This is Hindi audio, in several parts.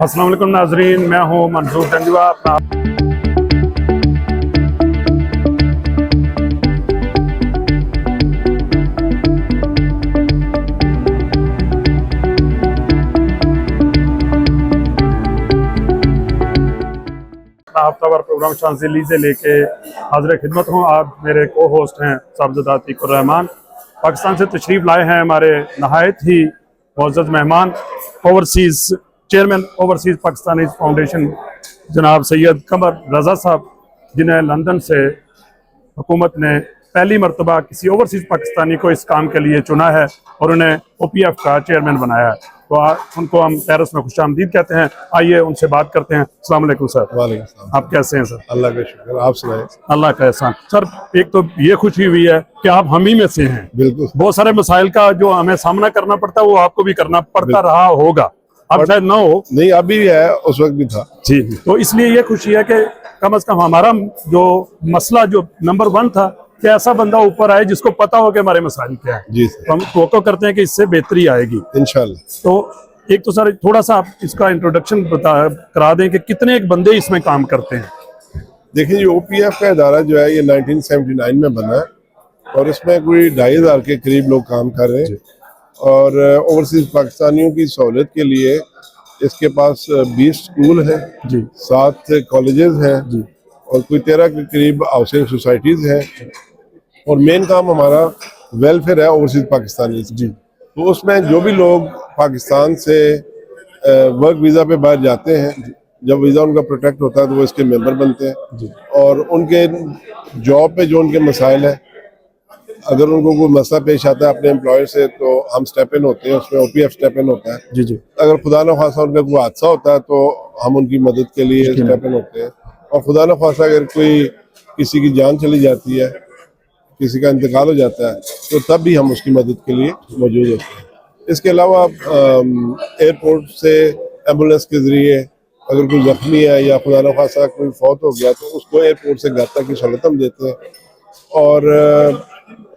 अस्सलाम वालेकुम नाजरीन, मैं हूँ मंसूर जंजुआ। हफ्तावार प्रोग्राम शांजिली से लेके हाजिर खिदमत हूँ। आप मेरे को होस्ट हैं साहबजादा अतीकुर रहमान। पाकिस्तान से तशरीफ़ लाए हैं हमारे नहायत ही मुअज़्ज़ज़ मेहमान, overseas chairman overseas Pakistani foundation जनाब सैयद कमर रज़ा साहब, जिन्हें लंदन से हुकूमत ने पहली मरतबा किसी ओवरसीज़ पाकिस्तानी को इस काम के लिए चुना है और उन्हें OPF का चेयरमैन बनाया है। तो उनको हम टेरेस में खुशामदीद कहते हैं। आइए उनसे बात करते हैं। अस्सलाम वालेकुम सर। वालेकुम। आप कैसे हैं सर? अल्लाह का शुक्र, आप सुनाएं। अल्लाह का एहसान। सर, एक तो ये खुशी हुई है कि आप हम ही में से हैं। बिल्कुल। बहुत सारे मसाइल का जो हमें सामना करना पड़ता है वो आपको भी करना पड़ता रहा होगा, अब शायद ना हो। नहीं, अभी भी है, उस वक्त भी था जी। तो इसलिए ये खुशी है कि कम से कम हमारा जो मसला जो नंबर 1 था कि ऐसा बंदा ऊपर आए जिसको पता हो कि हमारे मसाइल क्या है। जी तो हम तो करते हैं कि इससे बेहतरी आएगी इंशाल्लाह। तो एक तो सर थोड़ा सा आप इसका इंट्रोडक्शन करा दें कि कितने एक बंदे इसमें काम करते हैं। देखिए, ये OPF का इदारा जो है ये 1979 में बना है और इसमें कोई 2,500 के करीब लोग काम कर रहे हैं। और ओवरसीज पाकिस्तानियों की सहूलत के लिए इसके पास 20 स्कूल हैं जी, 7 कॉलेजेस हैं जी, और कोई 13 के करीब हाउसिंग सोसाइटीज़ हैं। और मेन काम हमारा वेलफेयर है ओवरसीज पाकिस्तानी जी। तो उसमें जो भी लोग पाकिस्तान से वर्क वीज़ा पे बाहर जाते हैं, जब वीज़ा उनका प्रोटेक्ट होता है तो वो इसके मेंबर बनते हैं। और उनके जॉब पे जो उनके मसाइल हैं, अगर उनको कोई मसला पेश आता है अपने एम्प्लॉयर से तो हम स्टेप इन होते हैं, उसमें OPF स्टेप इन होता है। जी, जी। अगर खुदा न खासा उनका कोई हादसा होता है तो हम उनकी मदद के लिए स्टेप इन होते हैं। और खुदा न खासा अगर कोई किसी की जान चली जाती है, किसी का इंतकाल हो जाता है, तो तब भी हम उसकी मदद के लिए मौजूद होते हैं। इसके अलावा एयरपोर्ट से एम्बुलेंस के ज़रिए अगर कोई ज़ख्मी है या खुदा न खासा कोई फौत हो गया तो उसको एयरपोर्ट से घर तक की सहूलत हम देते हैं। और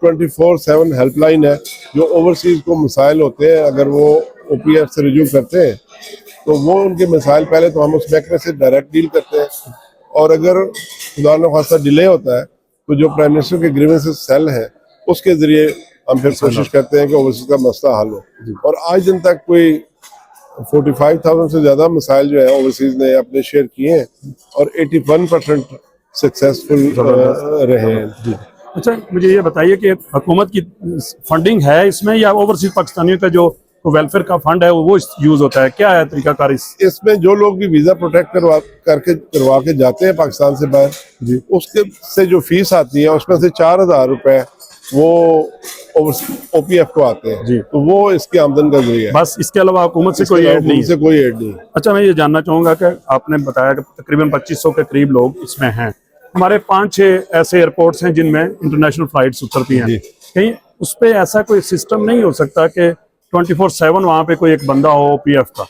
24/7 हेल्पलाइन है। जो ओवरसीज़ को मसाइल होते हैं, अगर वो OPF से रिज्यूम करते हैं तो वो उनके मसाइल पहले तो हम उस महकमे से डायरेक्ट डील करते हैं। और अगर खुदा न खासा डिले होता है तो जो प्राइम मिनिस्टर के ग्रीवेंसेस सेल है उसके ज़रिए हम फिर कोशिश करते हैं कि ओवरसीज़ का मसला हल हो। और आज दिन तक कोई 45,000 से ज़्यादा मसाइल जो है ओवरसीज़ ने अपने शेयर किए हैं और 81% सक्सेसफुल रहे हैं। अच्छा, मुझे ये बताइए कि हुकूमत की फंडिंग है इसमें या ओवरसीज पाकिस्तानियों का जो वेलफेयर का फंड है वो यूज होता है? क्या है तरीकाकार इसमें? जो लोग भी वीज़ा प्रोटेक्ट करवा के जाते हैं पाकिस्तान से बाहर जी, उसके से जो फीस आती है उसमें से 4,000 रुपए वो OPF को आते हैं जी। तो वो इसकी आमदन का जरिया है, बस। इसके अलावा हुकूमत से कोई एड नहीं? से कोई एड नहीं। अच्छा, मैं ये जानना चाहूंगा कि आपने बताया कि तकरीबन 2500 के करीब लोग इसमें हैं। हमारे 5-6 ऐसे एयरपोर्ट्स हैं जिनमें इंटरनेशनल फ्लाइट्स उतरती हैं। कहीं उस पर ऐसा कोई सिस्टम नहीं हो सकता कि 24/7 वहाँ पे कोई एक बंदा हो OPF का?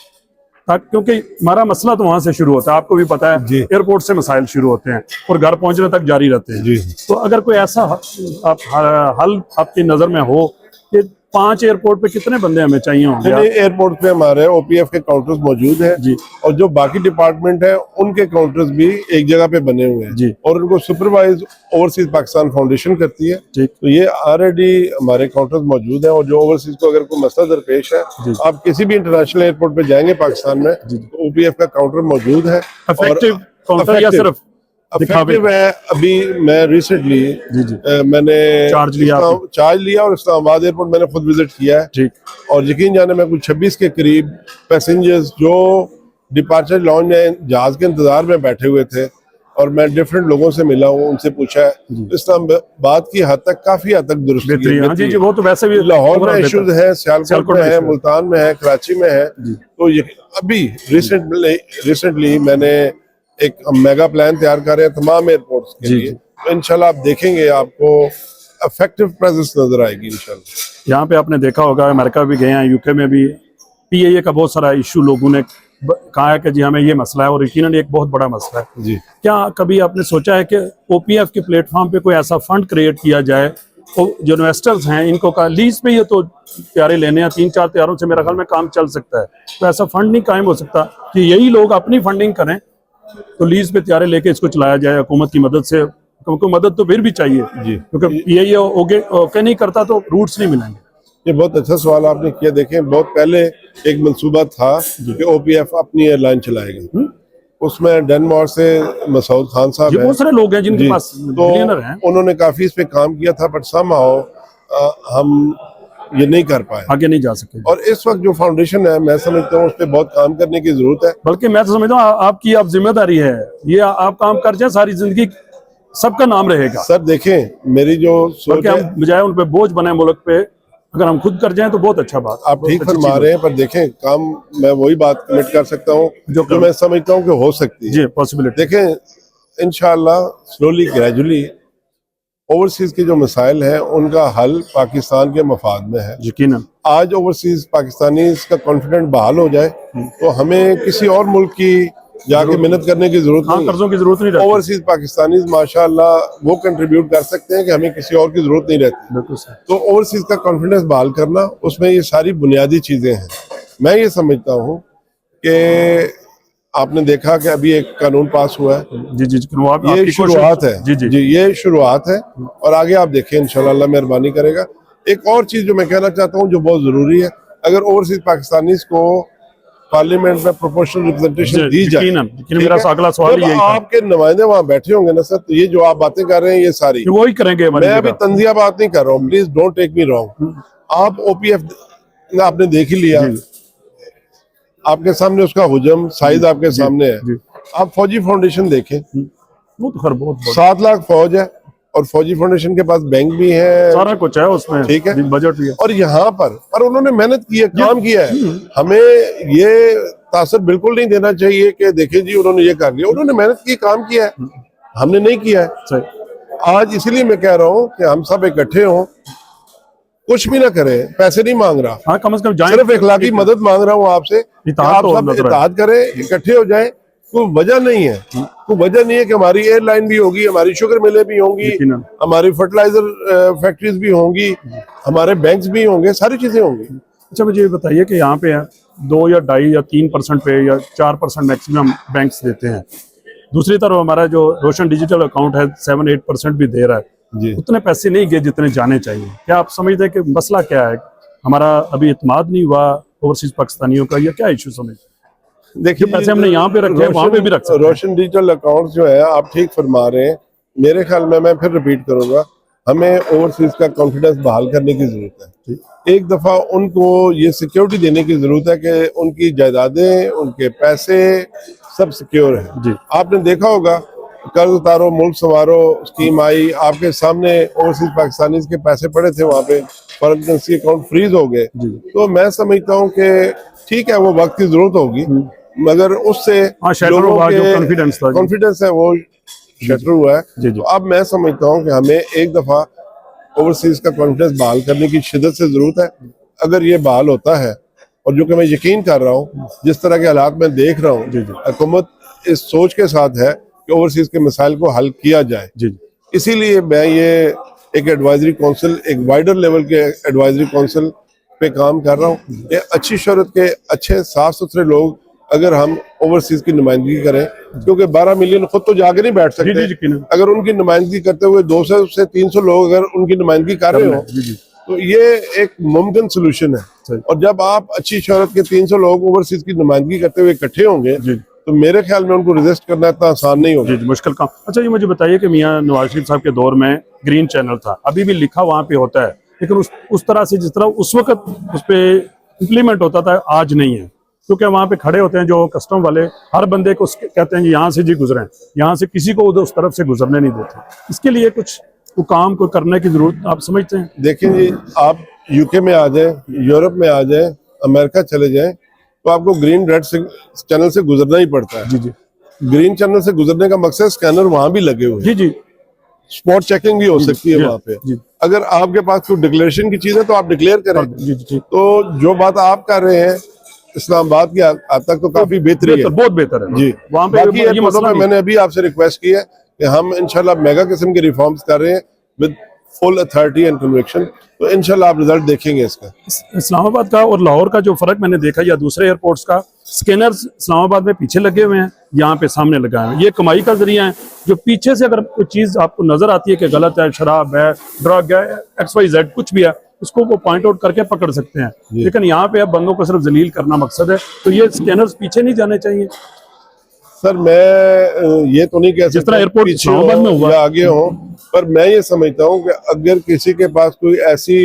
क्योंकि हमारा मसला तो वहां से शुरू होता है, आपको भी पता है। एयरपोर्ट से मसाइल शुरू होते हैं और घर पहुंचने तक जारी रहते हैं। तो अगर कोई ऐसा हल आपकी नजर में हो कि 5 एयरपोर्ट पे कितने बंदे हमें चाहिए होंगे? एयरपोर्ट पे हमारे OPF के काउंटर्स मौजूद हैं जी। और जो बाकी डिपार्टमेंट है उनके काउंटर्स भी एक जगह पे बने हुए हैं जी। और उनको सुपरवाइज ओवरसीज पाकिस्तान फाउंडेशन करती है। तो ये ऑलरेडी हमारे काउंटर्स मौजूद हैं। और जो ओवरसीज को अगर कोई मसला दरपेश है, आप किसी भी इंटरनेशनल एयरपोर्ट पे जाएंगे पाकिस्तान में तो OPF का काउंटर मौजूद है। इफेक्टिव काउंटर या सिर्फ इफेक्टिव है? अभी मैं रिसेंटली मैंने चार्ज लिया और इस्लामाबाद एयरपोर्ट मैंने खुद विजिट किया है। और यकीन जाने में कुछ 26 के करीब पैसेंजर्स जो डिपार्चर लॉन्ज में जहाज के इंतजार में बैठे हुए थे और मैं डिफरेंट लोगों से मिला हूँ, उनसे पूछा है, इस्लामाबाद की हद तक काफी हद तक दुरुस्ती है जी। वो तो वैसे भी लाहौर में इश्यूज है, सियालकोट में है, मुल्तान में है, कराची में है। तो ये अभी रिसेंटली मैंने एक मेगा प्लान तैयार कर रहे हैं तमाम एयरपोर्ट्स के लिए। तो इंशाल्लाह आप देखेंगे, आपको इफेक्टिव प्रेजेंस नजर आएगी इंशाल्लाह। यहाँ पे आपने देखा होगा, अमेरिका भी गए हैं, UK में भी PIA का बहुत सारा इशू लोगों ने कहा है कि जी हमें ये मसला है और यकीनन एक बहुत बड़ा मसला है जी। क्या कभी आपने सोचा है कि OPF के प्लेटफॉर्म पे कोई ऐसा फंड क्रिएट किया जाए जो इन्वेस्टर्स हैं इनको कहा लीज पे ये तो त्यारे लेने हैं, 3-4 त्यारों से मेरा ख्याल में काम चल सकता है। तो ऐसा फंड नहीं कायम हो सकता कि यही लोग अपनी फंडिंग करें तो लीज पे त्यारे लेके इसको चलाया जाए हुकूमत की मदद से। क्योंकि मदद तो फिर भी चाहिए जी, क्योंकि ये ओके नहीं करता तो रूट्स नहीं मिलेंगे। ये बहुत अच्छा सवाल आपने किया। देखें, बहुत पहले एक मंसूबा था कि ओपीएफ अपनी एयरलाइन चलाएगा। उसमें डेनमार्क से मसूद खान साहब हैं, बहुत सारे लोग हैं जिनके पास बिलियनर हैं, तो उन्होंने काफी इस पे काम किया था, बट समहाउ हम ये नहीं कर पाए, आगे नहीं जा सके। और इस वक्त जो फाउंडेशन है, मैं समझता हूँ उस पर बहुत काम करने की जरूरत है। बल्कि मैं तो समझता हूँ आपकी अब जिम्मेदारी है, ये आप काम कर जाए सारी जिंदगी सबका नाम रहेगा। सर देखें, मेरी जो सोच है, हम बजाय उन पे बोझ बने मुल्क पे, अगर हम खुद कर जाएं तो बहुत अच्छा बात। आप ठीक फरमा रहे हैं, पर देखें काम मैं वही बात कमिट कर सकता हूँ जो मैं समझता हूँ कि हो सकती है। जी, पॉसिबिलिटी। देखें, इंशाल्लाह स्लोली ग्रेजुअली ओवरसीज के जो मसाइल हैं उनका हल पाकिस्तान के मफाद में है। यकीनन आज ओवरसीज पाकिस्तानी का कॉन्फिडेंस बहाल हो जाए तो हमें किसी और मुल्क की जाके मेहनत करने की जरूरत नहीं, कर्जों की जरूरत नहीं रहती। ओवरसीज पाकिस्तानी माशाल्लाह वो कंट्रीब्यूट कर सकते हैं कि हमें किसी और की जरूरत नहीं रहती। बिल्कुल सर। तो ओवरसीज का कॉन्फिडेंस बहाल करना, उसमें ये सारी बुनियादी चीजें हैं। मैं ये समझता हूँ कि आपने देखा कि अभी एक कानून पास हुआ है, जी, ये शुरुआत है। जी, ये शुरुआत है, और आगे आप देखें इंशाल्लाह अल्लाह मेहरबानी करेगा। एक और चीज जो मैं कहना चाहता हूँ जो बहुत जरूरी है, अगर ओवरसीज पाकिस्तानीज को पार्लियामेंट में प्रोपोर्शनल रिप्रेजेंटेशन दी जाए, मेरा अगला सवाल यही था। आपके नुमाइंदे वहाँ बैठे होंगे ना सर, तो ये जो आप बातें कर रहे हैं ये सारी वही करेंगे। मैं अभी तंजिया बात नहीं कर रहा हूँ, please don't take me wrong. आप ओपीएफ आपने देख ही लिया, आपके सामने उसका हुजम साइज आपके सामने है। आप फौजी फाउंडेशन देखें, वो तो खैर बहुत 7 लाख फौज है, और फौजी फाउंडेशन के पास बैंक भी है, सारा कुछ है उसमें, ठीक है, बजट भी है। और यहाँ पर उन्होंने मेहनत की है, काम किया है। हमें ये तासर बिल्कुल नहीं देना चाहिए कि देखें जी उन्होंने ये कर लिया। उन्होंने मेहनत की, काम किया है, हमने नहीं किया है। सही। आज इसीलिए मैं कह रहा हूँ कि हम सब इकट्ठे हों, कुछ भी ना करें, पैसे नहीं मांग रहा, हाँ, कम से कम सिर्फ इखलाकी मदद मांग रहा हूँ आपसे, आप सब इत्तेहाद करें, इकट्ठे हो जाएं। कोई वजह नहीं है, कोई वजह नहीं है कि हमारी एयरलाइन भी होगी, हमारी शुगर मिलें भी होंगी, हमारी फर्टिलाइजर फैक्ट्रीज भी होंगी, हमारे बैंक्स भी होंगे, सारी चीजें होंगी। अच्छा, मुझे ये बताइए कि यहाँ पे 2 या 2.5 या 3% पे या 4% मैक्सिमम बैंक्स देते हैं, दूसरी तरफ हमारा जो रोशन डिजिटल अकाउंट है 7-8% भी दे रहा है जी। उतने पैसे नहीं गए जितने जाने चाहिए। क्या आप समझते हैं कि मसला क्या है, हमारा अभी इत्मीनान नहीं हुआ ओवरसीज पाकिस्तानियों का, या क्या इशू समझते? देखिए, पैसे हमने यहाँ पे रखे हैं, वहाँ पे भी रख सकते हैं। रोशन डिजिटल अकाउंट जो है, आप ठीक फरमा रहे हैं। मेरे ख्याल में, मैं फिर रिपीट करूंगा, हमें ओवरसीज का कॉन्फिडेंस बहाल करने की जरूरत है। एक दफा उनको ये सिक्योरिटी देने की जरूरत है कि उनकी जायदादें, उनके पैसे सब सिक्योर है। आपने देखा होगा कर्ज उतारो मुल्क संवारो स्कीम आई, आपके सामने ओवरसीज पाकिस्तानी के पैसे पड़े थे वहाँ पे, फॉरेन करेंसी अकाउंट फ्रीज हो गए। तो मैं समझता हूँ कि ठीक है, वो वक्त की जरूरत होगी, मगर उससे लोगों के कॉन्फिडेंस है वो शटर हुआ है। तो अब मैं समझता हूँ कि हमें एक दफा ओवरसीज का कॉन्फिडेंस बहाल करने की शिद्दत से जरूरत है। अगर ये बहाल होता है, और जो कि मैं यकीन कर रहा हूँ, जिस तरह के हालात में देख रहा हूँ, हुकूमत इस सोच के साथ है कि ओवरसीज के मसाइल को हल किया जाए। इसीलिए मैं ये एक एडवाइजरी काउंसिल, एक वाइडर लेवल के एडवाइजरी काउंसिल पे काम कर रहा हूँ। ये अच्छी शोहरत के अच्छे साफ सुथरे लोग अगर हम ओवरसीज की नुमाइंदगी करें, क्योंकि 12 मिलियन खुद तो जाके नहीं बैठ सकते, अगर उनकी नुमाइंदगी करते हुए 200 से 300 लोग अगर उनकी नुमाइंदगी कर रहे हो, तो ये एक मुमकिन सोल्यूशन है। और जब आप अच्छी शोहरत के 300 लोग ओवरसीज की नुमाइंदगी करते हुए इकट्ठे होंगे, तो मेरे ख्याल में उनको रेजिस्ट करना इतना आसान नहीं होगा। मुश्किल काम। अच्छा, ये मुझे बताइए कि मियां नवाज शरीफ साहब के दौर में ग्रीन चैनल था, अभी भी लिखा वहाँ पे होता है, लेकिन उस तरह से जिस तरह उस वक्त उस पे इम्प्लीमेंट होता था आज नहीं है, क्योंकि वहाँ पे खड़े होते हैं जो कस्टम वाले, हर बंदे को कहते हैं यहाँ से जी गुजरें, यहाँ से किसी को उस तरफ से गुजरने नहीं देते। इसके लिए कुछ काम को करने की जरूरत आप समझते हैं? देखिए जी, आप यूके में आ जाए, यूरोप में आ जाए, अमेरिका चले जाए, तो आपको ग्रीन रेड चैनल से गुजरना ही पड़ता है। जी। ग्रीन चैनल से गुजरने का मकसद स्कैनर वहां भी लगे हुए। जी। स्पॉट चेकिंग भी हो सकती है वहां पे। अगर आपके पास कोई डिक्लेरेशन की चीज है तो आप डिक्लेयर करें। तो जो बात आप कर रहे हैं इस्लामाबाद की आज तक तो काफी बेहतरी है, बहुत बेहतर है जी। वहाँ पे ये मसला मैंने अभी आपसे रिक्वेस्ट की है कि हम इंशाल्लाह मेगा किस्म के रिफॉर्म्स कर रहे हैं with full authority and conviction, तो इंशाल्लाह आप रिजल्ट देखेंगे इसका। इस्लामाबाद का और लाहौर का जो फर्क मैंने देखा या दूसरे एयरपोर्ट्स का, स्कैनर्स इस्लामाबाद में पीछे लगे हुए हैं, यहाँ पे सामने लगाए हुए हैं। ये कमाई का जरिया है, जो पीछे से अगर कोई चीज आपको नजर आती है कि गलत है, शराब है, ड्रग है, XYZ कुछ भी है, उसको वो पॉइंट आउट करके पकड़ सकते हैं। लेकिन यहाँ पे अब बंदों को सिर्फ जलील करना मकसद है, तो ये स्कैनर्स पीछे नहीं जाने चाहिए। सर मैं ये तो नहीं कह सकता जिस तरह एयरपोर्ट पीछे इस्लामाबाद में हुआ, या आगे हो, पर मैं ये समझता हूँ कि अगर किसी के पास कोई ऐसी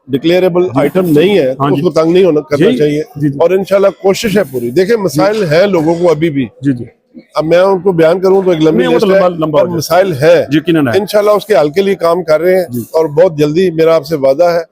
डिक्लेरेबल आइटम नहीं है तो उसको तंग नहीं होना करना चाहिए। और इंशाल्लाह कोशिश है पूरी। देखिए मसाइल है लोगों को अभी भी, जी जी, अब मैं उनको बयान करूं तो एक लंबी लिस्ट है, पर मसाइल है, इंशाल्लाह उसके हल के लिए काम कर रहे हैं और बहुत जल्दी मेरा आपसे वादा है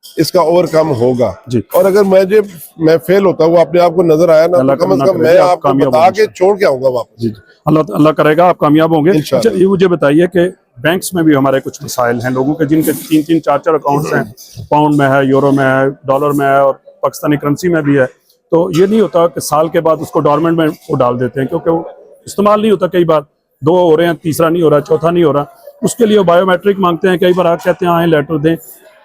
इसका ओवरकम होगा। और अगर मैं फेल होता हूँ, अपने आप को नजर आया ना, तो कम से कम मैं आपको बता के छोड़ के आऊंगा वापस। अल्लाह करेगा आप कामयाब होंगे। अच्छा, ये मुझे बताइए कि बैंक्स में भी हमारे कुछ मसाइल हैं, लोगों के जिनके 3-3, 4-4 अकाउंट्स हैं, पाउंड में है, यूरो में है, डॉलर में है और पाकिस्तानी करेंसी में भी है। तो ये नहीं होता कि साल के बाद उसको डॉर्मेंट में वो डाल देते हैं, क्योंकि वो इस्तेमाल नहीं होता। कई बार 2 हो रहे हैं, तीसरा नहीं हो रहा, चौथा नहीं हो रहा, उसके लिए बायोमेट्रिक मांगते हैं। कई बार आप कहते हैं आए लेटर दें।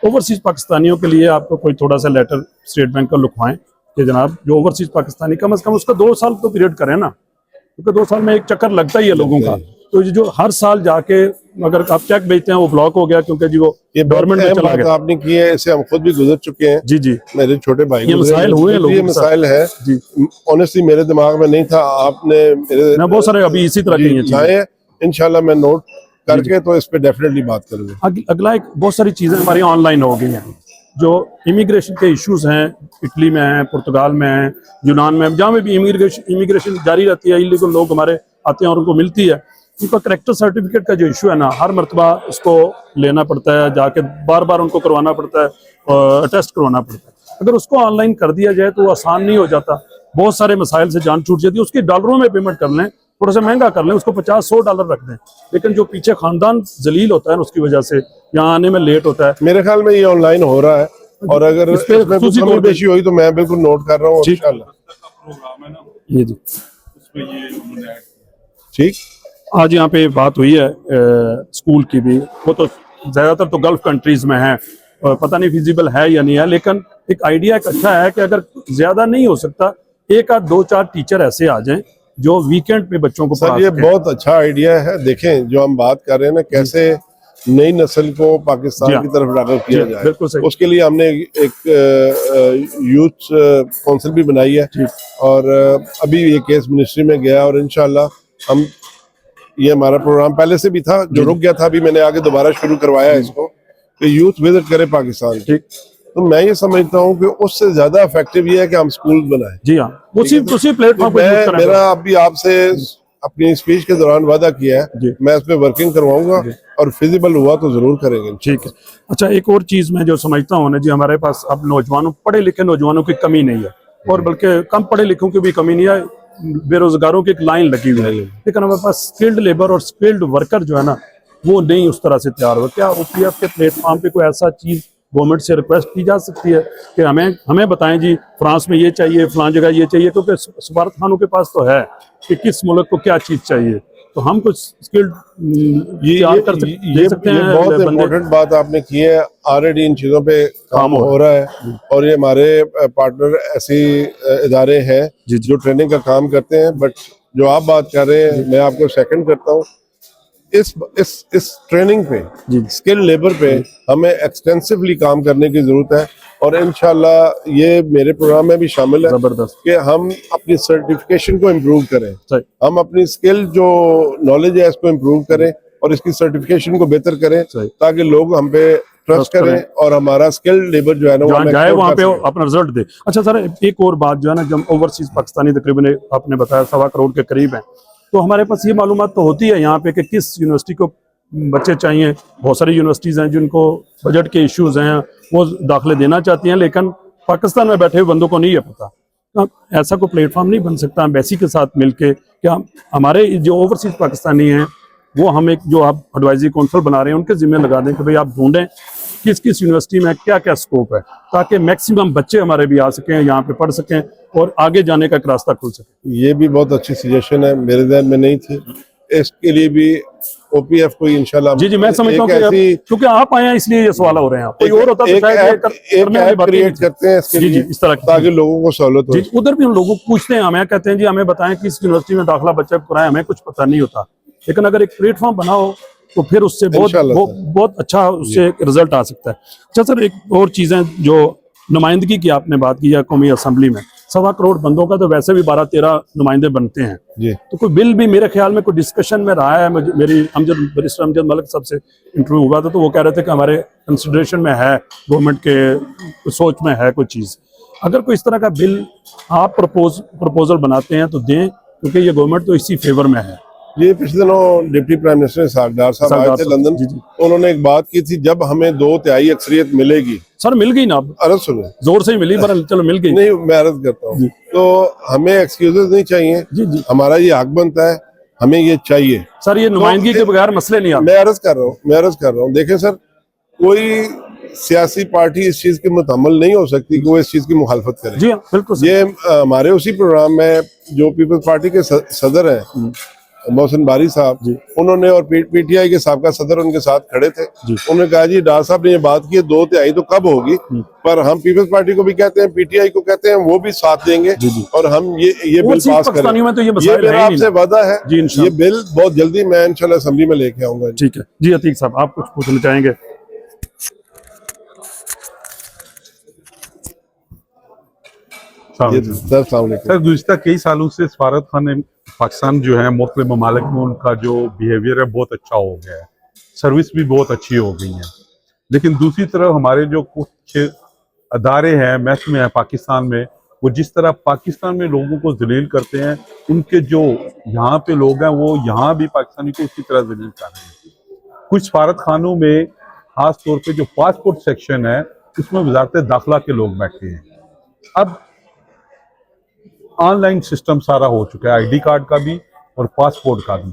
ओवरसीज पाकिस्तानियों के लिए आपको कोई थोड़ा सा लेटर स्टेट बैंक का लिखवाएं कि जनाब जो ओवरसीज पाकिस्तानी कम से कम उसका 2 साल तो पीरियड करें ना, क्योंकि 2 साल में एक चक्कर लगता ही है लोगों का। तो जो हर साल जाके अगर आप चेक भेजते हैं वो ब्लॉक हो गया क्योंकि जी वो गवर्नमेंट में चला गया। आपने की है, इससे हम खुद भी गुजर चुके हैं। जी जी, मेरे छोटे भाई ये मसाइल हुए हैं, ये मसाइल है जी। ऑनेस्टली मेरे दिमाग में नहीं था, आपने मेरे बहुत सारे अभी इसी तरह की इंशाल्लाह मैं नोट करके तो इस पे डेफिनेटली बात करूंगा। अगला एक बहुत सारी चीजें हमारी ऑनलाइन हो गई हैं, जो इमिग्रेशन के इश्यूज हैं, इटली में है, पुर्तगाल में है, यूनान में, जहाँ में भी इमिग्रेशन जारी रहती है, इलीगल लोग हमारे आते हैं और उनको मिलती है, उनका करेक्टर सर्टिफिकेट का जो इशू है ना, हर मरतबा उसको लेना पड़ता है, जाके बार बार उनको करवाना पड़ता है, अटेस्ट करवाना पड़ता है। अगर उसको ऑनलाइन कर दिया जाए तो आसान नहीं हो जाता, बहुत सारे मसाइल से जान छूट जाती है। उसकी डॉलरों में पेमेंट कर लें, थोड़ा सा महंगा कर लें, उसको $50-100 रख दें, लेकिन जो पीछे खानदान जलील होता है ना, उसकी वजह से यहाँ आने में लेट होता है। मेरे ख्याल में ये ऑनलाइन हो रहा है, और अगर इसमें कुछ कमी पेशी हुई तो मैं बिल्कुल नोट कर रहा हूँ इंशाल्लाह। ये जी ठीक। आज यहाँ पे बात हुई है स्कूल की भी, वो तो ज्यादातर तो गल्फ कंट्रीज में है, पता नहीं फिजिबल है या नहीं है, लेकिन एक आइडिया एक अच्छा है कि अगर ज्यादा नहीं हो सकता, 1 आध 2-4 टीचर ऐसे आ जाएं जो वीकेंड पे बच्चों को पढ़ा सके। ये बहुत अच्छा आइडिया है। देखें जो हम बात कर रहे हैं ना, कैसे नई नस्ल को पाकिस्तान की तरफ राग़िब किया जाए, उसके लिए हमने एक यूथ काउंसिल भी बनाई है, और अभी ये केस मिनिस्ट्री में गया, और इंशाल्लाह हम ये हमारा प्रोग्राम पहले से भी था जो रुक गया था, अभी मैंने आगे दोबारा शुरू करवाया है इसको कि यूथ विजिट करे पाकिस्तान। तो मैं ये समझता हूँ कि उससे ज्यादा इफेक्टिव ये है कि हम स्कूल बनाएं। जी हाँ, उसी प्लेटफॉर्म पे मेरा अभी आपसे अपनी स्पीच के दौरान वादा किया है, मैं इस पे वर्किंग करवाऊंगा और फिजिबल हुआ तो जरूर करेंगे। ठीक है। अच्छा, एक और चीज मैं जो समझता हूँ ना जी, हमारे पास अब नौजवानों, पढ़े लिखे नौजवानों की कमी नहीं है, और बल्कि कम पढ़े लिखों की भी कमी नहीं है, बेरोजगारों की एक लाइन लगी हुई है, लेकिन हमारे पास स्किल्ड लेबर और स्किल्ड वर्कर जो है ना, वो नहीं उस तरह से तैयार हो। क्या OPF के प्लेटफॉर्म पे कोई ऐसा चीज गवर्नमेंट से रिक्वेस्ट की जा सकती है कि हमें बताएं जी, फ्रांस में ये चाहिए, फलां जगह ये चाहिए, क्योंकि सफारत खानों के पास तो है कि किस मुल्क को क्या चीज चाहिए, तो हम कुछ स्किल्ड ये बहुत इम्पोर्टेंट बात आपने की है। ऑलरेडी इन चीजों पे काम हो रहा है, और ये हमारे पार्टनर ऐसे इदारे हैं जो ट्रेनिंग का काम करते हैं। बट जो आप बात कर रहे हैं, मैं आपको सेकंड करता हूँ, इस ट्रेनिंग पे, स्किल लेबर पे हमें एक्सटेंसिवली काम करने की जरूरत है, और इंशाल्लाह ये मेरे प्रोग्राम में भी शामिल है कि हम अपनी सर्टिफिकेशन को इम्प्रूव करें, हम अपनी स्किल जो नॉलेज है इसको इम्प्रूव करें, और इसकी सर्टिफिकेशन को बेहतर करें, ताकि लोग हम पे ट्रस्ट करें और हमारा स्किल लेबर जो है ना वो जाए वहाँ पे अपना रिजल्ट दे। अच्छा सर, एक और बात जो है ना, जब ओवरसीज पाकिस्तानी तकरीबन आपने बताया 1.25 करोड़ के करीब है, तो हमारे पास ये मालूमात तो होती है यहाँ पे कि किस यूनिवर्सिटी को बच्चे चाहिए। बहुत सारी यूनिवर्सिटीज हैं जिनको बजट के इश्यूज हैं, वो दाखिले देना चाहती हैं, लेकिन पाकिस्तान में बैठे हुए बंदों को नहीं है पता। तो ऐसा कोई प्लेटफॉर्म नहीं बन सकता एम्बेसी के साथ मिलके, क्या हमारे जो ओवरसीज पाकिस्तानी हैं वो हम एक जो आप एडवाइजरी काउंसिल बना रहे हैं उनके जिम्मे लगा दें कि भाई आप ढूंढें किस किस यूनिवर्सिटी में क्या क्या स्कोप है, ताकि मैक्सिमम बच्चे हमारे भी आ सकें, यहाँ पे पढ़ सकें और आगे जाने का एक रास्ता खुल सके। ये भी बहुत अच्छी सजेशन है, मेरे ध्यान में नहीं थी। इसके लिए भी OPF कोई इंशाल्लाह जी मैं समझता हूँ कि क्योंकि आप आए हैं इसलिए ये सवाल हो रहे हैं, कोई और होता तो शायद ये करने वाली बात क्रिएट करते हैं इसके लिए, इस तरह ताकि लोगों को सहूलत हो। जी उधर भी हम लोगों को पूछते हैं, हमें कहते हैं जी हमें बताएं कि इस यूनिवर्सिटी में दाखिला बच्चा कराएं, हमें कुछ पता नहीं होता, लेकिन अगर एक प्लेटफॉर्म बनाओ तो फिर उससे बहुत अच्छा उससे रिजल्ट आ सकता है। अच्छा सर, एक और चीज़ें जो नुमाइंदगी की आपने बात की है कौमी असेंबली में, 1.25 करोड़ बंदों का तो वैसे भी 12-13 नुमाइंदे बनते हैं जी। तो कोई बिल भी मेरे ख्याल में कोई डिस्कशन में रहा है। मेरी बैरिस्टर अमजद मलिक साहब से इंटरव्यू हुआ था तो वो कह रहे थे कि हमारे कंसिडरेशन में है, गवर्नमेंट के सोच में है कोई चीज़। अगर कोई इस तरह का बिल आप प्रपोजल बनाते हैं तो दें, क्योंकि ये गवर्नमेंट तो इसी फेवर में है। ये पिछले दिनों डिप्टी प्राइम मिनिस्टर सागदार साहब आए थे लंदन, उन्होंने एक बात की थी, जब हमें 2/3 अक्सरियत मिलेगी। सर मिल गई ना, अब अर्ज सुनो, जोर से ही मिली पर चलो मिल गई। नहीं मैं अर्ज करता हूँ, तो हमें एक्सक्यूजेस नहीं चाहिए। जी हमारा ये हक बनता है, हमें ये चाहिए सर, ये नुमाइंदगी के बगैर मसले नहीं आते। मैं अर्ज कर रहा हूँ देखें सर, कोई सियासी पार्टी इस चीज के मुतअम्मल नहीं हो सकती कि वो इस चीज की मुखालफत करे। जी बिल्कुल। ये हमारे उसी प्रोग्राम में जो पीपल्स पार्टी के सदर हैं मोहसिन बारी साहब, उन्होंने और PTI के साबका सदर उनके साथ खड़े थे, उन्होंने कहा जी डॉक्टर साहब ने ये बात की 2/3 तो कब होगी, पर हम पीपल्स पार्टी को भी कहते हैं, PTI को कहते हैं, वो भी साथ देंगे और हम ये बिल पास करेंगे। तो ये मेरा आपसे वादा है, जी ये बिल बहुत जल्दी मैं इंशाल्लाह असेंबली में लेके आऊंगा। ठीक है जी। अतीक साहब आप कुछ पूछना चाहेंगे? सर गुज़िश्ता कई सालों से सफारत खाने पाकिस्तान जो है मुख्तलिफ ममालिक में उनका जो बिहेवियर है बहुत अच्छा हो गया है, सर्विस भी बहुत अच्छी हो गई है। लेकिन दूसरी तरफ हमारे जो कुछ अदारे हैं, महकमे हैं पाकिस्तान में, वो जिस तरह पाकिस्तान में लोगों को जलील करते हैं, उनके जो यहाँ पे लोग हैं वो यहाँ भी पाकिस्तानी को उसी तरह जलील कर रहे हैं। कुछ सफारत खानों में खास तौर पे जो पासपोर्ट सेक्शन है उसमें वजारत दाखिला के लोग बैठे हैं। अब ऑनलाइन सिस्टम सारा हो चुका है, ID कार्ड का भी और पासपोर्ट का भी।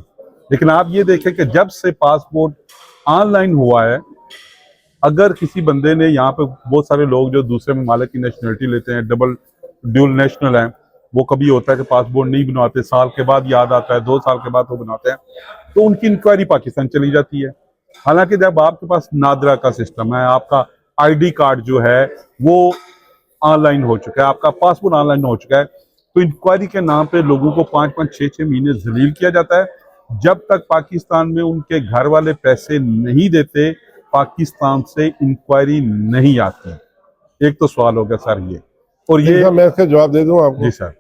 लेकिन आप ये देखें कि जब से पासपोर्ट ऑनलाइन हुआ है, अगर किसी बंदे ने, यहाँ पे बहुत सारे लोग जो दूसरे ममालिक की नेशनलिटी लेते हैं, ड्यूल नेशनल हैं, वो कभी होता है कि पासपोर्ट नहीं बनवाते, साल के बाद याद आता है, 2 साल के बाद वो बनाते हैं, तो उनकी इंक्वायरी पाकिस्तान चली जाती है। हालांकि जब आपके पास नादरा का सिस्टम है, आपका ID कार्ड जो है वो ऑनलाइन हो चुका है, आपका पासपोर्ट ऑनलाइन हो चुका है, तो इंक्वायरी के नाम पे लोगों को 5-5, 6-6 महीने जलील किया जाता है। जब तक पाकिस्तान में उनके घर वाले पैसे नहीं देते, पाकिस्तान से इंक्वायरी नहीं आती। एक तो सवाल हो गया सर ये, और ये मैं इसका जवाब दे दूं आपको। जी सर।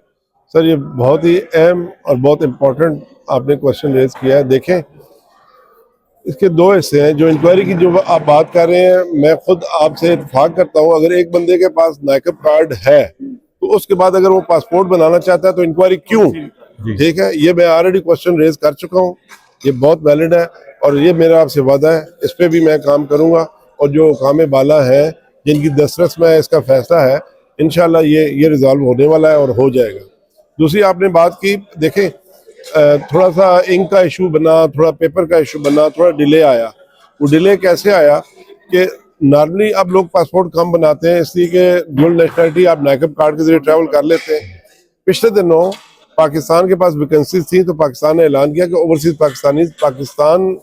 सर ये बहुत ही अहम और बहुत इम्पोर्टेंट आपने क्वेश्चन रेज किया है। देखें, इसके 2 हिस्से हैं। जो इंक्वायरी की जो आप बात कर रहे हैं, मैं खुद आपसे इत्तेफाक करता हूं, अगर एक बंदे के पास नायकब कार्ड है तो उसके बाद अगर वो पासपोर्ट बनाना चाहता है तो इंक्वायरी क्यों? ठीक है, ये मैं ऑलरेडी क्वेश्चन रेज कर चुका हूँ, ये बहुत वैलिड है और ये मेरा आपसे वादा है, इस पे भी मैं काम करूंगा। और जो काम बाला है जिनकी दस्तरस में इसका फैसला है, इंशाल्लाह ये रिजॉल्व होने वाला है और हो जाएगा। दूसरी आपने बात की, देखें थोड़ा सा इंक का इशू बना, थोड़ा पेपर का इशू बना, थोड़ा डिले आया। वो डिले कैसे आया कि नॉर्मली अब लोग पासपोर्ट कम बनाते हैं, इसलिए कि ड्यूल नेशनलिटी आप नायकब कार्ड के जरिए ट्रैवल कर लेते हैं। पिछले दिनों पाकिस्तान के पास वैकेंसीज थी तो पाकिस्तान ने ऐलान किया कि ओवरसीज पाकिस्तानी पाकिस्तान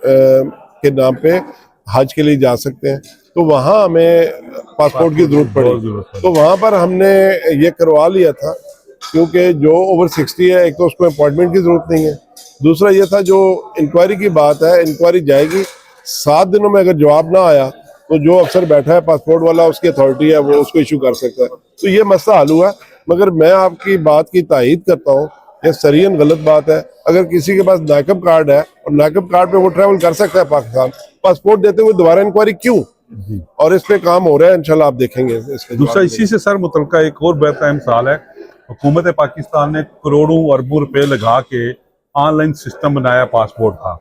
के नाम पे हज के लिए जा सकते हैं, तो वहाँ हमें पासपोर्ट की जरूरत पड़ी। तो वहाँ पर हमने ये करवा लिया था, क्योंकि जो ओवर 60 है, एक तो उसको अपॉइंटमेंट की जरूरत नहीं है, दूसरा ये था जो इंक्वायरी की बात है, इंक्वायरी जाएगी 7 दिनों में, अगर जवाब ना आया तो जो अफसर बैठा है पासपोर्ट वाला, उसकी अथॉरिटी है, वो उसको इशू कर सकता है। तो ये मसला हल हुआ। मगर मैं आपकी बात की तायीद करता हूँ, ये सरियन गलत बात है। अगर किसी के पास नायकब कार्ड है और नायकब कार्ड पे वो ट्रैवल कर सकता है पाकिस्तान, पासपोर्ट देते हुए दोबारा इंक्वायरी क्यों? और इस पे काम हो रहा है, इंशाल्लाह आप देखेंगे। दूसरा इसी से सर मुतल्लिका एक और बेहद अहम सवाल है, हुकूमत पाकिस्तान ने करोड़ों अरबों रुपए लगा के ऑनलाइन सिस्टम बनाया पासपोर्ट का,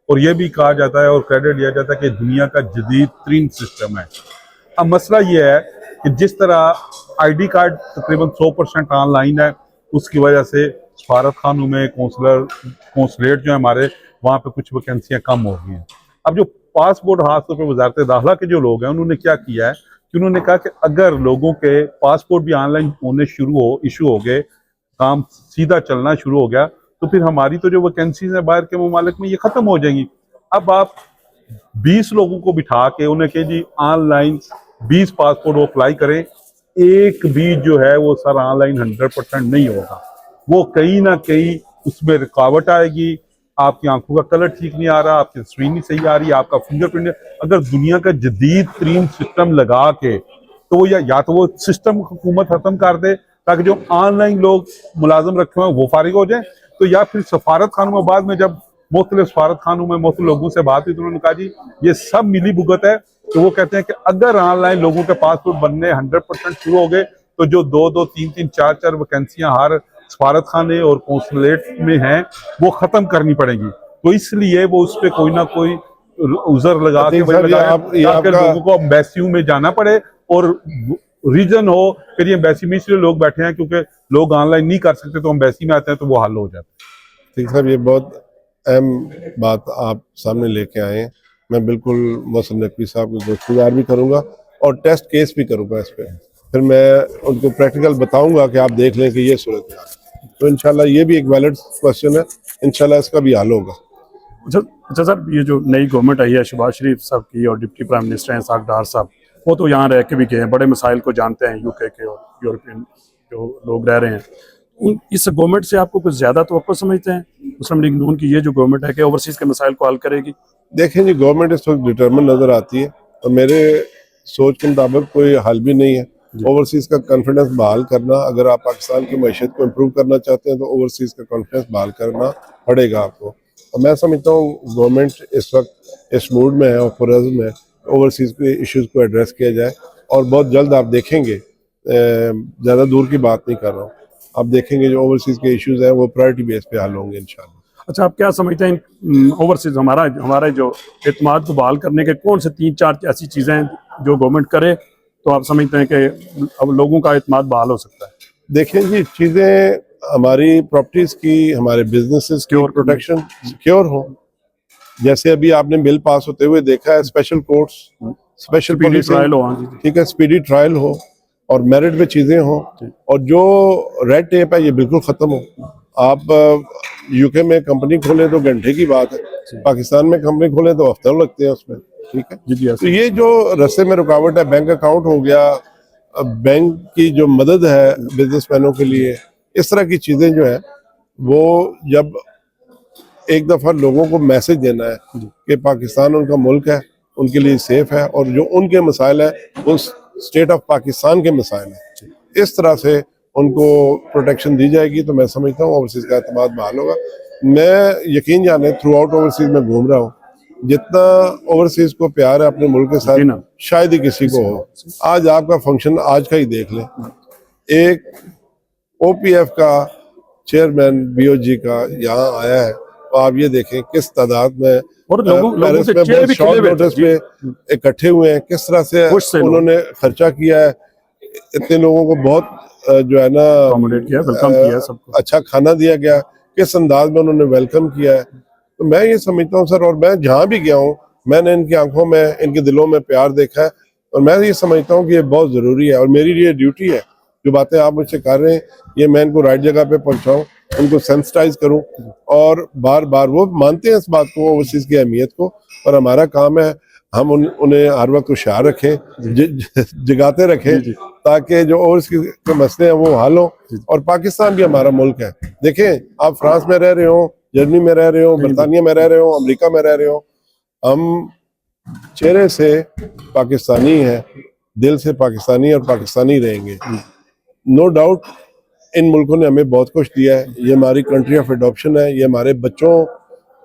और ये भी कहा जाता है और क्रेडिट दिया जाता है कि दुनिया का जदीद तरीन सिस्टम है। अब मसला ये है कि जिस तरह ID कार्ड तकरीबन 100% ऑनलाइन है, उसकी वजह से सफारत खानों में कौंसलेट जो है हमारे, वहाँ पे कुछ वैकेंसियाँ कम हो गई हैं। अब जो पासपोर्ट खासतौर पर वजारत दाखिला के जो लोग हैं, उन्होंने क्या किया है कि उन्होंने कहा कि अगर लोगों के पासपोर्ट भी ऑनलाइन होने इशू हो गए, काम सीधा चलना शुरू हो गया, तो फिर हमारी तो जो वैकेंसीज है बाहर के ममालिक में ये खत्म हो जाएंगी। अब आप 20 लोगों को बिठा के उन्हें कहे जी ऑनलाइन 20 पासपोर्ट वो अप्लाई करें, एक भी जो है वो सर ऑनलाइन 100% नहीं होगा। वो कहीं ना कहीं उसमें रुकावट आएगी, आपकी आंखों का कलर ठीक नहीं आ रहा, आपकी स्क्रीन नहीं सही आ रही, आपका फिंगरप्रिंट। अगर दुनिया का जदीद तरीन सिस्टम लगा के तो वो या तो वो सिस्टम हुकूमत खत्म कर दे ताकि जो ऑनलाइन लोग मुलाजम रखे हुए हैं वो फारिग हो जाए, तो या फिर सफारत खानों में बाद में जब मुख्तलिफ सफारत खानों में मुख्तलिफ लोगों से बात हुई तो उन्होंने कहा जी ये सब मिली भुगत है। तो वो कहते हैं कि अगर ऑनलाइन लोगों के पासपोर्ट बनने 100% शुरू हो गए तो जो 2-2, 3-3, 4-4 वैकेंसियां हर सफारत खाने और कौंसलेट में हैं वो खत्म करनी पड़ेंगी। तो इसलिए वो उस पर कोई ना कोई उजर लगा के ताकि लोगों को एम्बेसियों में जाना पड़े और रीजन हो कि ये एम्बेसी में इसलिए लोग बैठे हैं क्योंकि लोग ऑनलाइन नहीं कर सकते, तो एम्बेसी में आते हैं तो वो हल हो जाता है। ठीक साहब, ये बहुत अहम बात आप सामने लेके आए हैं। मैं बिल्कुल मोहसिन नकवी साहब को गुज़ार भी करूंगा और टेस्ट केस भी करूंगा इस पर, फिर मैं उनको प्रैक्टिकल बताऊंगा कि आप देख लें कि ये सूरत है। तो इंशाल्लाह ये भी एक वैलिड क्वेश्चन है, इंशाल्लाह इसका भी हल होगा। अच्छा सर, ये जो नई गवर्नमेंट आई है शहबाज शरीफ साहब की और डिप्टी प्राइम मिनिस्टर हैं साद डार साहब, वो तो यहाँ रह के भी गए हैं, बड़े मसाइल को जानते हैं, यूके के और यूरोपियन जो लोग रह रहे हैं। इस गवर्नमेंट से आपको कुछ ज्यादा तवक्को समझते हैं मुस्लिम लीग नून की ये जो गवर्नमेंट है कि ओवरसीज के मसाइल को हल करेगी? देखें जी, गवर्नमेंट इस वक्त डिटर्मिन नजर आती है और मेरे सोच के मुताबिक कोई हल भी नहीं है। ओवरसीज का कॉन्फिडेंस बहाल करना, अगर आप पाकिस्तान की मैशत को इम्प्रूव करना चाहते हैं तो ओवरसीज का कॉन्फिडेंस बहाल करना पड़ेगा आपको। और मैं समझता हूँ गवर्नमेंट इस वक्त इस मूड में है और पुरज़्म में ओवरसीज के इश्यूज को एड्रेस किया जाए और बहुत जल्द आप देखेंगे, ज़्यादा दूर की बात नहीं कर रहा हूँ, आप देखेंगे जो ओवरसीज के इश्यूज हैं वो प्रायोरिटी बेस पे हल होंगे इंशाल्लाह। अच्छा, आप क्या समझते हैं ओवरसीज हमारे जो एतमाद को बहाल करने के कौन से 3-4 ऐसी चीज़ें हैं जो गवर्नमेंट करे तो आप समझते हैं कि अब लोगों का एतमाद बहाल हो सकता है? देखें जी, चीज़ें हमारी प्रॉपर्टीज़ की, हमारे बिजनेसेस की प्रोटेक्शन सिक्योर हो। जैसे अभी आपने बिल पास होते हुए देखा है, स्पेशल कोर्ट्स, स्पेशल ट्रायल हो, ठीक है, स्पीडी ट्रायल हो और मेरिट पे चीज़ें हो और जो रेड टेप है ये बिल्कुल ख़त्म हो। आप यूके में कंपनी खोलें तो घंटे की बात है, पाकिस्तान में कंपनी खोलें तो हफ्ते लगते हैं उसमें, ठीक है। तो ये जो रास्ते में रुकावट है, बैंक अकाउंट हो गया, बैंक की जो मदद है बिजनेसमैनों के लिए, इस तरह की चीज़ें जो है वो जब एक दफ़ा लोगों को मैसेज देना है कि पाकिस्तान उनका मुल्क है, उनके लिए सेफ है और जो उनके मसाइल है वो स्टेट ऑफ पाकिस्तान के मसाइल है, इस तरह से उनको प्रोटेक्शन दी जाएगी तो मैं समझता हूँ ओवरसीज का एतमाद बहाल होगा। मैं यकीन जाने थ्रू आउट ओवरसीज में घूम रहा हूँ, जितना ओवरसीज को प्यार है अपने मुल्क के साथ शायद ही किसी को हो। आज आपका फंक्शन आज का ही देख लें, एक OPF का चेयरमैन BOG का यहाँ आया है, तो आप ये देखें किस तादाद में और लोगों से चेहरे भी शॉर्ट नोटिस पे इकट्ठे हुए हैं, किस तरह से उन्होंने खर्चा किया है, इतने लोगों को बहुत जो है ना अकोमोडेट किया, वेलकम किया, सबको और अच्छा खाना दिया गया, किस अंदाज में उन्होंने वेलकम किया है। तो मैं ये समझता हूँ सर, और मैं जहाँ भी गया हूँ मैंने इनकी आंखों में, इनके दिलों में प्यार देखा है और मैं ये समझता हूँ कि ये बहुत ज़रूरी है और मेरी ये ड्यूटी है, जो बातें आप मुझसे कर रहे हैं ये मैं इनको राइट जगह पे पहुँचाऊँ, उनको सेंसिटाइज करूँ और बार बार वो मानते हैं इस बात को, ओवरसीज की अहमियत को, और हमारा काम है हम उन्हें हर वक्त होशियार रखें, जगाते रखें ताकि जो ओवरसीज के मसले हैं वो हल हो। और पाकिस्तान भी हमारा मुल्क है। देखें, आप फ्रांस में रह रहे हो, जर्मनी में रह रहे हो, बरतानिया में रह रहे हो, अमेरिका में रह रहे हो, हम चेहरे से पाकिस्तानी हैं, दिल से पाकिस्तानी और पाकिस्तानी रहेंगे। नो डाउट इन मुल्कों ने हमें बहुत कुछ दिया है, ये हमारी कंट्री ऑफ एडॉप्शन है, ये हमारे बच्चों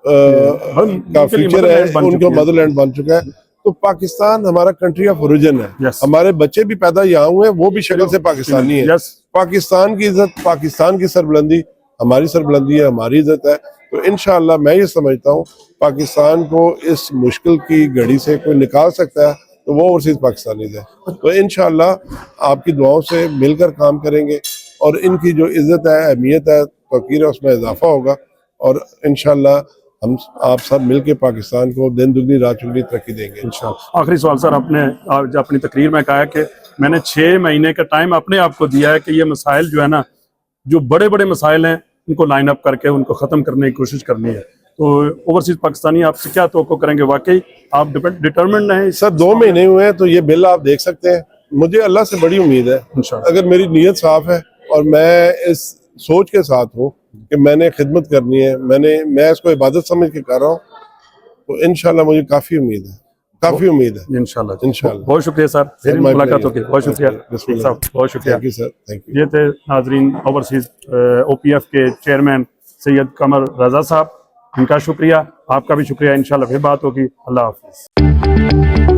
का फ्यूचर है, उनका मदरलैंड बन चुका है। तो पाकिस्तान हमारा कंट्री ऑफ ओरिजिन है, हमारे बच्चे भी पैदा यहाँ हुए हैं, वो भी शक्ल से पाकिस्तानी है। पाकिस्तान की इज्जत, पाकिस्तान की सरबुलंदी हमारी सरबुलंदी है, हमारी इज्जत है। तो इंशाअल्लाह मैं ये समझता हूँ पाकिस्तान को इस मुश्किल की घड़ी से कोई निकाल सकता है तो वो ओवरसीज पाकिस्तानीज है। तो इंशाअल्लाह आपकी दुआओं से मिलकर काम करेंगे और इनकी जो इज्जत है, अहमियत है, तौकीर है, उसमें इजाफा होगा और इंशाअल्लाह हम आप सब मिलके पाकिस्तान को दिन दुगनी रात चुगनी तरक्की देंगे इंशाअल्लाह। आखिरी सवाल सर, आपने अपनी तकरीर में कहा कि मैंने 6 महीने का टाइम अपने आप को दिया है कि ये मसाइल जो है ना, जो बड़े बड़े मसाइल हैं उनको लाइन अप करके उनको ख़त्म करने की कोशिश करनी है। तो ओवरसीज पाकिस्तानी आपसे क्या तवक्को करेंगे? वाकई आप डिटर्मिन्ड हैं? सर 2 महीने हुए हैं तो ये बिल आप देख सकते हैं। मुझे अल्लाह से बड़ी उम्मीद है, इंशाल्लाह। अगर मेरी नीयत साफ है और मैं इस सोच के साथ हूँ कि मैंने खिदमत करनी है, मैं इसको इबादत समझ के कर रहा हूँ, तो इंशाल्लाह मुझे काफ़ी उम्मीद है, काफ़ी उम्मीद है। इंशाल्लाह। इंशाल्लाह। बहुत शुक्रिया सर, फिर my मुलाकात pleasure. होगी। बहुत शुक्रिया बिस्मिल्लाह। साहब, बहुत शुक्रिया। Thank you sir, thank you. ये थे नाजरीन ओवरसीज OPF के चेयरमैन सैयद कमर रजा साहब, इनका शुक्रिया, आपका भी शुक्रिया। इंशाल्लाह फिर बात होगी। अल्लाह हाफिज़।